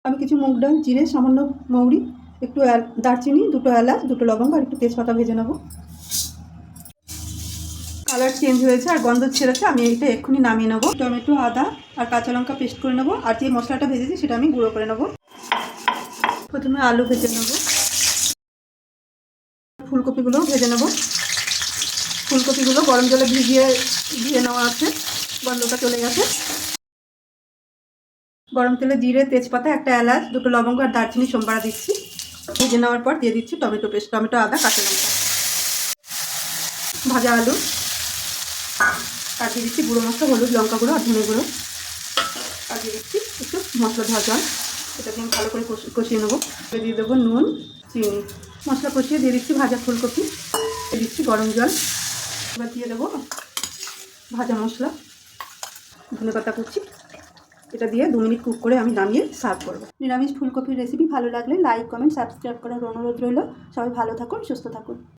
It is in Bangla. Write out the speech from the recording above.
আমি কিছু মুগ ডাল, জিরে, সামান্য মৌরি, একটু দারচিনি, দুটো এলাচ, দুটো লবঙ্গ আর একটু তেজপাতা ভেজে নেব। কালার চেঞ্জ হয়েছে আর গন্ধ ছেড়েছে, আমি এটা এক্ষুনি নামিয়ে নেবো। টমেটো, আদা আর কাঁচা লঙ্কা পেস্ট করে নেবো, আর যে মশলাটা ভেজেছি সেটা আমি গুঁড়ো করে নেবো। প্রথমে আলু ভেজে নেব, ফুলকপিগুলো ভেজে নেব। ফুলকপিগুলো গরম জলে ভিজিয়ে নেওয়া আছে, গন্ধটা চলে গেছে। গরম তেলে জিরে, তেজপাতা, একটা এলাচ, দুটো লবঙ্গ আর দারচিনি সোমবারা দিচ্ছি। ভেজে নেওয়ার পর দিয়ে দিচ্ছি টমেটো পেস্ট, টমেটো, আদা, কাঁচা লঙ্কা, ভাজা আলু, আর দিয়ে দিচ্ছি গুঁড়ো মশলা, হলুদ, লঙ্কা গুঁড়ো আর ধনে গুঁড়ো, আর দিয়ে দিচ্ছি একটু মশলা ধোয়া জল। এটাকে আমি ভালো করে কষিয়ে নেবো। দিয়ে দেবো নুন, চিনি, মশলা কষিয়ে দিয়ে দিচ্ছি ভাজা ফুলকপি, দিয়ে দিচ্ছি গরম জল। এবার দিয়ে দেবো ভাজা মশলা, ধনেপাতা কুচি। এটা দিয়ে 2 মিনিট কুক করে আমি নামিয়ে সার্ভ করবো। নিরামিষ ফুলকপির রেসিপি ভালো লাগলে লাইক, কমেন্ট, সাবস্ক্রাইব করার অনুরোধ রইল। সবাই ভালো থাকুন, সুস্থ থাকুন।